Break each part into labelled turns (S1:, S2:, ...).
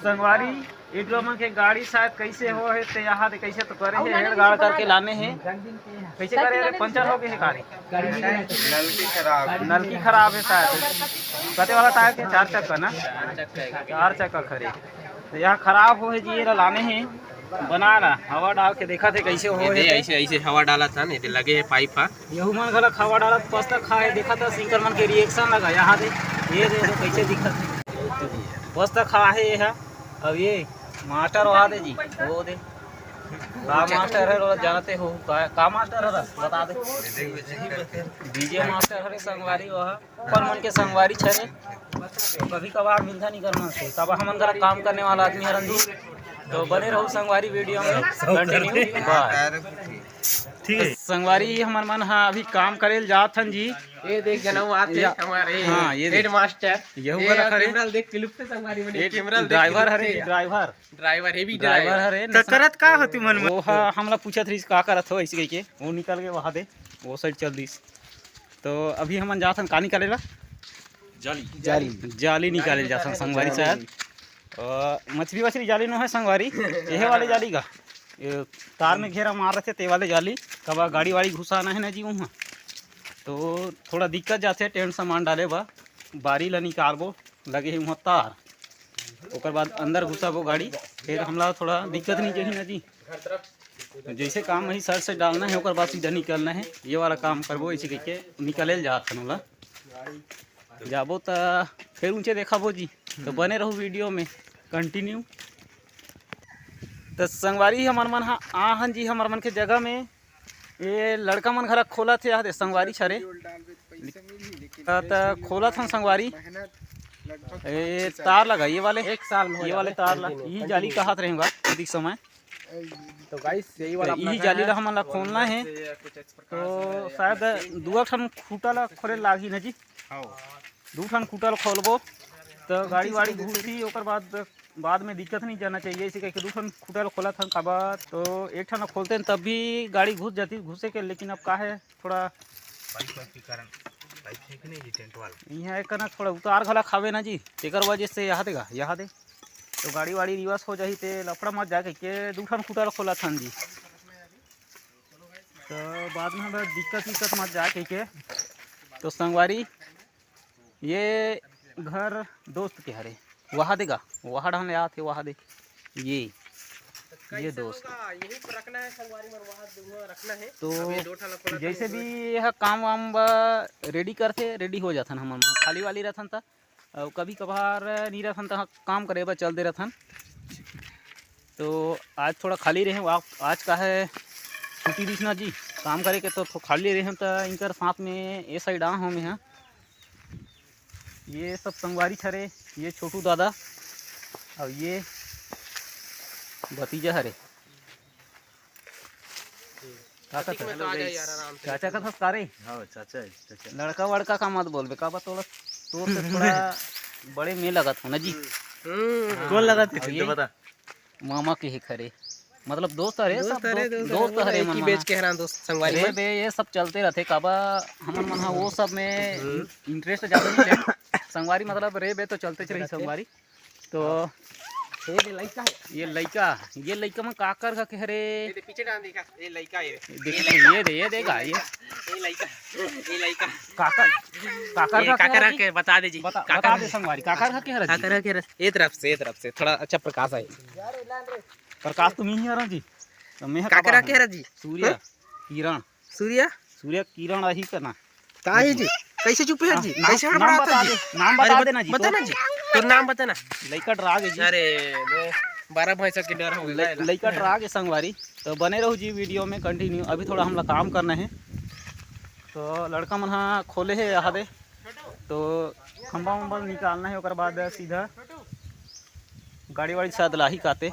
S1: संगवारी वीडियो में के गाड़ी शायद कैसे हो है ते यहाँ दे कैसे तो करे है हेड गाड़ करके लाने हैं कैसे करे रे पंचर हो गए है गाड़ी नलकी खराब है शायद कते वाला टायर के 4 चक्का ना 4 चक्का खरे तो यहाँ खराब हो है जी ये लाने हैं बना ना हवा डाल के देखा थे कैसे हो है
S2: ऐसे ऐसे हवा डाला था ने लगे है पाइप हा
S1: यहू मन गलत हवा डाला पस्त खाए देखा था सिंकर मन के रिएक्शन लगा यहाँ दे ये देखो कैसे दिखा पस्त खा है ये अब ये मास्टर वहाँ दे जी वो दे का मास्टर है जानते हो का मास्टर है बता दे डीजे मास्टर है संगवारी वहाँ पर मन के संगवारी छरे कभी कभार मिलता नहीं करना से तब हम अंदर काम करने वाला आदमी है रंजी तो बने रहो संगवारी वीडियो में कंटिन्यू ठीक है संगवारी हमार मन हाँ अभी काम करेल जात हन जी
S2: ये देख जनऊ आते हमारे
S1: हाँ ये
S2: हेड मास्टर
S1: यहू वाला
S2: कैमरा देख क्लिप पे संगवारी में कैमरा
S1: ड्राइवर हरे ड्राइवर
S2: हेवी
S1: ड्राइवर हरे
S3: तो करत का होती मन में
S1: वो हमला पूछत रही का करत हो ऐसे कह के वो निकल गए वहाँ दे वो साइड चल दीस तो अभी हमन जाथन का निकालेला जाली निकाले जाथन संगवारी शायद मछली वछली जाली न है संगवारी यही वाले जाली का ये तार में घेरा मार रहे थे ते वाले जाली कब गाड़ी वाड़ी घुसाना है ना जी वहाँ तो थोड़ा दिक्कत जाते टेंट सामान डाले बा बारी ला निकालबो लगे है वहाँ तार ओकर बाद अंदर घुसाबो गाड़ी फिर हमला थोड़ा दिक्कत नहीं चाहिए ना जी जैसे काम वही सर से डालना है ओकर बाद सीधा निकलना है ये वाला काम करबो ऐसे कह के निकले जात हन जाबो तो फिर ऊँचे देखाबो जी तो बने रहो वीडियो में कंटिन्यू तो संगवारी हमार मन आहन जी हमार मन के जगह में ये लड़का मन घर खोला थे यहाँ संगवारी छरे तो खोला था संगवारी ये तार लगा ये वाले 1 साल में ये वाले तार लगा यही जाली का हाथ रहेगा अधिक समय
S2: तो गाइस यही वाला
S1: यही जाली ला हमला खोलना है तो शायद 2 ठन खूटा ला खोले लागी ना जी 2 ठन खूटा ला खोलबो तो गाड़ी वाड़ी घूसी ओकर बाद में दिक्कत नहीं जाना चाहिए इसी कह 2 ठन खूटा खोला था काबा तो 1 ठन खोलते हैं तब भी गाड़ी घुस जाती घुसे के लेकिन अब का है थोड़ा यहाँ एक ना थोड़ा उतार घला खावे ना जी एक वजह से यहाँ दे तो गाड़ी वाड़ी रिवर्स हो जाही ते लफड़ा मत जाके के 2 ठन खूटा खोला था जी तो बाद में हमें दिक्कत मत जाके के तो संगवारी ये घर दोस्त के हरे वहाँ देगा वहाँ ढंग आते वहाँ दे ये दोस्त
S2: यही पर रखना है संगवारी में वहाँ रखना है
S1: तो जैसे भी यह काम वाम रेडी करते रेडी हो जाथन हम खाली वाली रहथन था और कभी कभार नहीं रहथन तो काम करे बा चलते रहथन तो आज थोड़ा खाली रहे आज का है छुट्टी दिखना जी काम करे के तो खाली रहे तो इनकर साथ में ये साइड आ हम यहाँ ये सब संगवारी छरे ये छोटू दादा और ये भतीजा हरे चाचा का था सारे
S3: चाचा
S1: लड़का वड़का का मत बोल का थोड़ा तो थोड़ा बड़े में लगा था ना जी
S3: कौन लगाते थे तो बता
S1: मामा के ही खरे मतलब दोस्त हरे दोस्त हरे मन
S2: बेच के हरान दोस्त संगवारी
S1: में ये सब चलते रहते काबा हमन मन वो सब में इंटरेस्ट ज्यादा नहीं ले संगवारी मतलब रे बे तो चलते रही संगवारी तो ये लड़का में काकर का कह रे
S2: पीछे डाल देखा ये लड़का
S1: ये देगा ये
S2: लड़का
S1: काकर
S2: के बता दे जी
S1: बता दे संगवारी काकर का कह रहा
S2: काकर के ये तरफ से थोड़ा अच्छा प्रकाश है
S1: प्रकाश तुम ही रहा जी तो मैं
S2: काकर कह रहा जी
S1: सूर्य किरण रही करना
S2: का है जी कैसे चुप है जी कैसे
S1: नाम बता देना जी
S2: बताना जी तो नाम बताना
S1: लइका ड्राग है जी
S2: अरे 12 भैंस के डर हो गया
S1: लइका ड्राग है संगवारी तो बने रहो जी वीडियो में कंटिन्यू अभी थोड़ा हमला काम करना है तो लड़का मन खोले है यहाँ दे तो खंबा वंबा निकालना है और बाद सीधा गाड़ी वाड़ी साथ लाही काते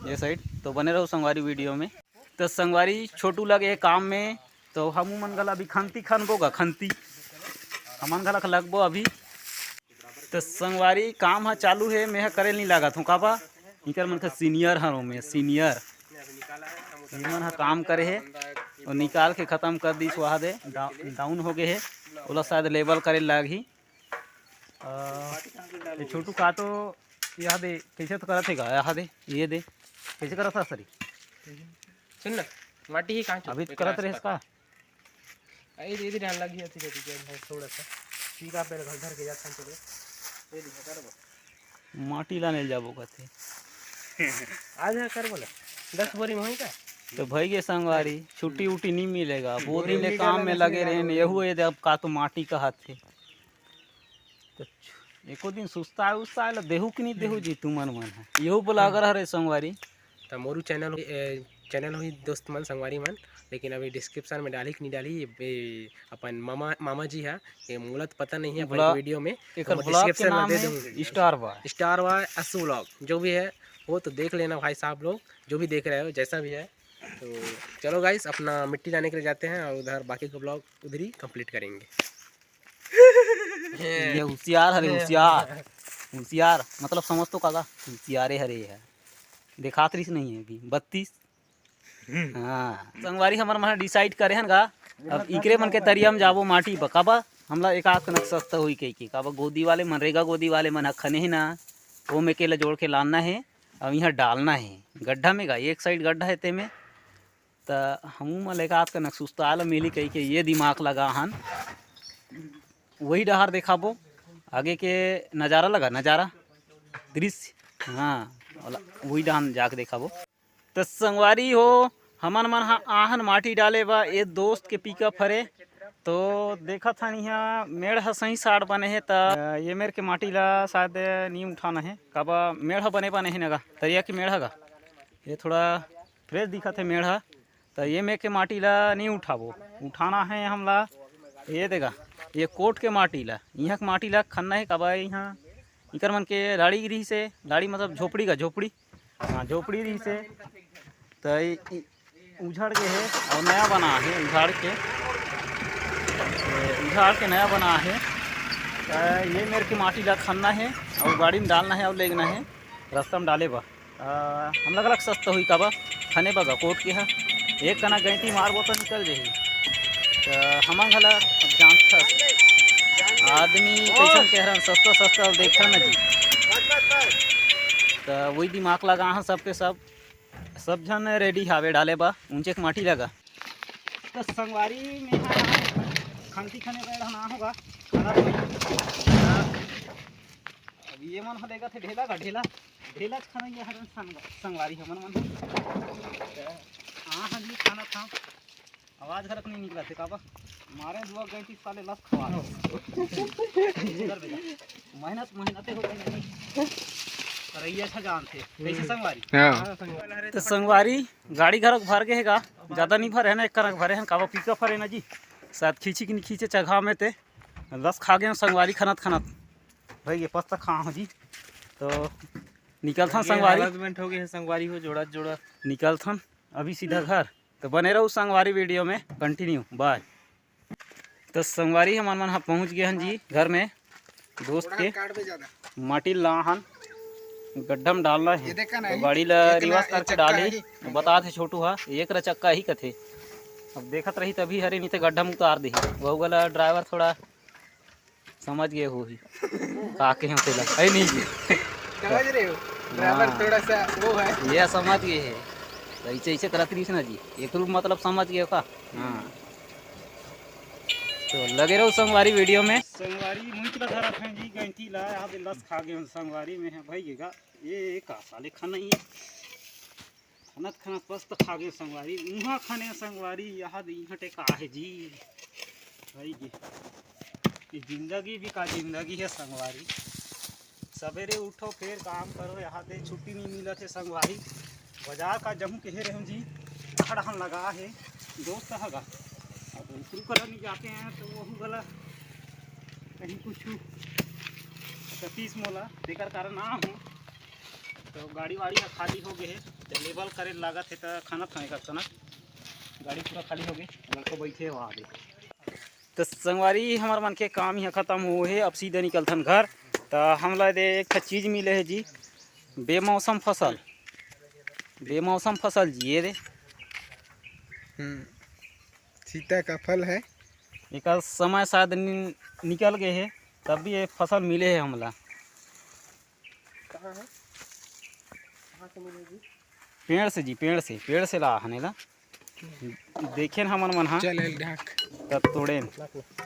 S1: ये साइड तो बने रहो संगवारी वीडियो में तो संगवारी छोटू लगे काम में तो हम मन गला अभी खंती खनबोगा खंती हमन गला लगबो अभी तो संगवारी काम हाँ चालू है मैं करे नहीं लागत हूँ काबा इनकर मन का सीनियर हरों में सीनियर मन हाँ काम करे है और निकाल के ख़त्म कर दी वहाँ दे डाउन हो गए है ओला शायद लेवल करे लाग ही छोटू का तो यहाँ दे कैसे तो करा थे गा, यहाँ दे ये दे कैसे करा था सरी
S2: सुन ना माटी ही कहाँ
S1: अभी तो करत रहे इसका
S2: आई दे डाल लगी होती है थोड़ा सा ठीक आप मेरे घर के जाता चले ये दिखा कर
S1: माटी लाने जाबो कथे
S2: आज है कर बोला 10 बोरी में होई का
S1: तो भाई के संगवारी छुट्टी उट्टी नहीं मिलेगा, वो दिन ले काम में लगे रहे यहू ये अब का तो माटी का हाथ थे तो एको दिन सुस्ता उस्ता देहू कि नहीं देहू जी तू मन है यहू बोला अगर हरे संगवारी
S2: तो मोरू चैनल हुई दोस्त मन संगवारी मन, लेकिन अभी डिस्क्रिप्शन में डाली कि नहीं डाली अपन मामा जी है ये मोला तो पता नहीं है अपन वीडियो में
S1: डिस्क्रिप्शन में दे दूंगा
S2: स्टार वाय असू व्लॉग जो भी है वो तो देख लेना भाई साहब लोग जो भी देख रहे हो जैसा भी है। तो चलो गाइस अपना मिट्टी लाने के लिए जाते हैं और उधर बाकी का ब्लॉग उधर ही कंप्लीट करेंगे।
S1: ये होशियार हरे होशियार मतलब समझ तो कागा होशियारे हरे है देखात रही नहीं है अभी 32 हाँ संगवारी हमार मन डिसाइड करे हन गा अब इकरे मन के तरिया में जाबो माटी बकाबा हमला एक आख कनक सस्ता हुई कही काबा गोदी वाले मनरेगा गोदी वाले मन खने है ना वो में केला जोड़ के लाना है अब यहाँ डालना है गड्ढा में गा एक साइड गड्ढा है ते में तो हम मन एक आख कनक सुस्ताल मिली कही के ये दिमाग लगा हन वही डहार देखाबो आगे के नज़ारा लगा नज़ारा दृश्य हाँ वही डहान जाके देखाबो। तो संगवारी हो हमन मन आहन माटी डाले बा ये दोस्त के पिकअप हरे तो देखा था यहाँ मेड़ सही साड़ बने है तो ये मेरे के माटी ला शायद नहीं उठाना है काबा मेड़ बने बने है नगा तरिया की मेड़ गा ये थोड़ा फ्रेश दिखा थे मेड़ तो ये मेरे के माटी ला नहीं उठाबो उठाना है हमला ये देगा ये कोट के माटी ला यहाँ के माटी ला खन्ना है काबा यहाँ इकर मन के लाड़ी रही से लाड़ी मतलब झोपड़ी का झोपड़ी हाँ झोपड़ी रही से तो उझाड़ के है और नया बना है उझाड़ के नया बना है तो ये मेरे की माटी ला खन्ना है और गाड़ी में डालना है और लेना है रास्ता में डाले बा हम लग अलग सस्ता हुई काबा खने बगा कोट के है एक कना गैंती मारबो तो निकल जाही तो हम घला अब जानता आदमी कैसन कह रहा सस्ता सस्ता देखा ना जी तो वही दिमाग लगा हाँ सबके सब जन रेडी हावे डाले बा ऊंचे के माटी लगा तो संगवारी में खंती खने बैठा ना होगा अब ये मन देगा थे ढेला का ढेला खाना ये हर संगवारी हमन मन हाँ जी खाना था आवाज घरक नहीं निकला थे काबा मारे दुआ गई थी साले लस खवा मेहनत हो गई रैया था जानते कैसे संगवारी तो संगवारी गाड़ी घरक भर के हैगा ज़्यादा नहीं भरे है ना एक करक भरे हैं काबा पिकअप भरे ना जी शायद खींची कि नहीं खींचे चघा में ते लस खा गए संगवारी खनत भाई ये पस्ता खा हो जी तो निकल था संगवारी
S3: हो गए संगवारी हो जोड़ा जोड़ा
S1: निकल था अभी सीधा घर तो बने रहो संगवारी वीडियो में कंटिन्यू बाय। तो संगवारी हम मन पहुँच गए हैं जी घर में दोस्त के माटी लाहन गड्ढा में डालना है तो गाड़ी ला रिवर्स करके डाले बता थे छोटू हा एक चक्का ही कथे अब देखत रही तभी हरे नहीं थे गड्ढा में उतार दी वह वाला ड्राइवर थोड़ा समझ गए हो ही काके हैं तेला है नहीं जी
S2: समझ रहे हो ड्राइवर थोड़ा सा वो है
S1: ये समझ गए है तो ऐसे करत रही ना जी एक रूप मतलब समझ गए का हाँ तो लगे रहो संगवारी वीडियो में संगवारी मुंह धरा थे जी गैंती ला यहाँ पे लस खा गए संगवारी में है भाई ये का साले खाना ही खनत पस्त खा गए संगवारी मुँह खाने संगवारी यहाँ टेका है जी भाई ये जिंदगी भी का जिंदगी है संगवारी सवेरे उठो फिर काम करो यहाँ पे छुट्टी नहीं मिला थे संगवारी बाजार का जमू के रहे जी खड़हन लगा है दोस्त हैगा अब शुरू कर नहीं जाते हैं तो वो गला कहीं कुछ तीस मोला देकर कारण ना हो तो गाड़ी वाड़ी खाली हो गए तो लेबल करे लगा थे तो खाना खाने का कनक गाड़ी पूरा खाली हो गई लड़को बैठे वहाँ दे तो संगवारी हमारे मन के काम यहाँ ख़त्म हो है अब सीधे निकलथन घर तो हमला दे एक चीज़ मिले है जी बेमौसम फसल जी ये रे
S2: सीता का फल है
S1: एक समय शायद निकल गए है तब भी ये फसल मिले है हमला तो
S2: कहाँ है, कहाँ से मिलेगी?
S1: पेड़ से ला हने ला देखे न हमन मन हा
S2: चल ढाक
S1: तब तोड़े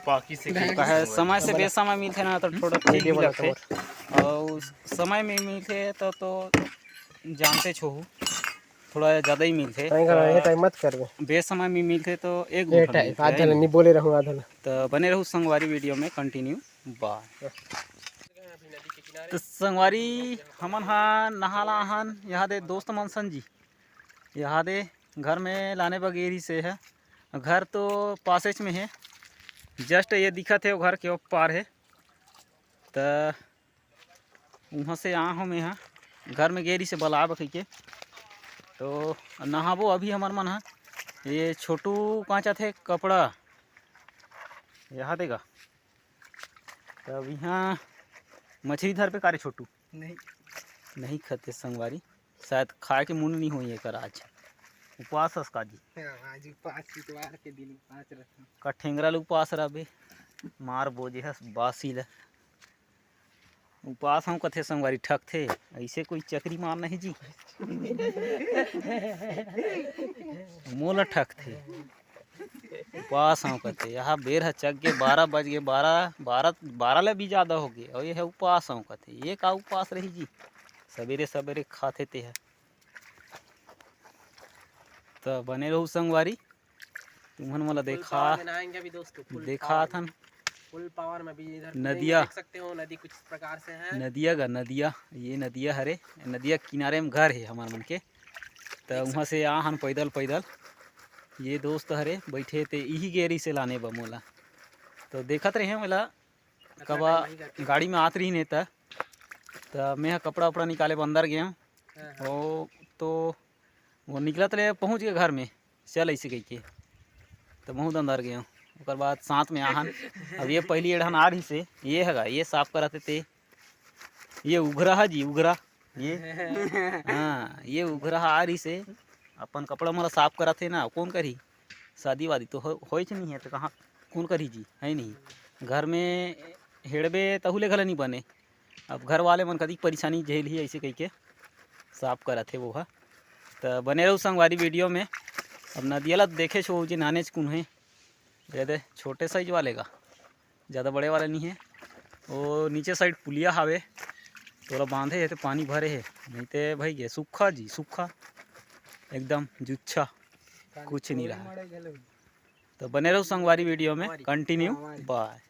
S3: बाकी से
S1: कहे समय से बेसमय मिलथे ना तो थोड़ा ठीक भी लगथे और समय में मिलथे तो जानते छो थोड़ा ज़्यादा ही मिलथे
S2: ये टाइम मत कर
S1: बेसमय में मिलथे तो एक
S2: ये
S1: गुठा
S2: टाइम
S1: मिलथे,
S2: आधा
S1: है ना?
S2: नहीं बोले रहूँ आधा
S1: तो बने रहू संगवारी वीडियो में कंटिन्यू बाय। तो संगवारी हमन हा नहाला हन यहाँ दे दोस्त मन सन जी यहाँ दे घर में लाने बगेरी से है घर तो पासेज में है जस्ट ये दिखत है वो घर के ओ पार है तो वहाँ से आ हूँ मैं यहाँ घर में गेरी से बलाब कही के तो नहाबो अभी हमार मन हा ये छोटू कांचा थे कपड़ा यहाँ देगा तब यहाँ मछली धर पे कारे छोटू नहीं खाते संगवारी शायद खाए के मुन नहीं हो ये कर आज उपवास हस काजी
S2: आज 5 इतवार के दिन 5 रहता
S1: का ठेंगरा ले उपवास रहे मार बोझे हस बासी ल उपवास हम कथे संगवारी ठक थे ऐसे कोई चक्री मार नहीं जी मोला ठक थे उपवास हम कथे यहाँ बेर है चक के 12 बज गए 12 ले भी ज़्यादा हो गए और ये है उपवास हम कथे ये का उपवास रही जी सवेरे सवेरे खाते ते है तो बने रहू संगवारी तुम्हन मला देखा था
S2: फुल पावर में भी इधर
S1: नदिया
S2: देख सकते हो नदी कुछ प्रकार से है
S1: नदिया ये नदिया हरे नदिया किनारे में घर है हमार मन के तो वहाँ से आ हन पैदल ये दोस्त हरे बैठे थे यही गेरी से लाने बा मोला तो देखत रहे मोला कबा गाड़ी में आत रही नहीं तो मैं कपड़ा उपड़ा निकाले अंदर गया और तो वो निकलत रहे पहुँच गए घर में चल ऐसे कही के तो बहुत अंदर गया उसके बाद साथ में आहन अब ये पहली एढ़न आ रही से ये हैगा ये साफ कराते थे ये उघरा है जी उघरा ये हाँ ये उघरा आ रही से अपन कपड़ा मोला साफ कराते ना कौन करी शादी वादी तो हो नहीं है तो कहाँ कौन करी जी है नहीं घर में हेड़बे तहुले घला नहीं बने अब घर वाले मन कदी परेशानी झेल ही ऐसे कही के साफ कराते वो है तो बने रहू संगवारी वीडियो में। अब नदिया ला देखे छो जी नाने कौन है ज़्यादा छोटे साइज वाले का ज़्यादा बड़े वाले नहीं है वो नीचे साइड पुलिया हावे थोड़ा बांधे है तो पानी भरे है नहीं तो भाई ये सूखा जी सूखा एकदम जुच्छा कुछ नहीं रहा। तो बने रहो संगवारी वीडियो में कंटिन्यू बाय।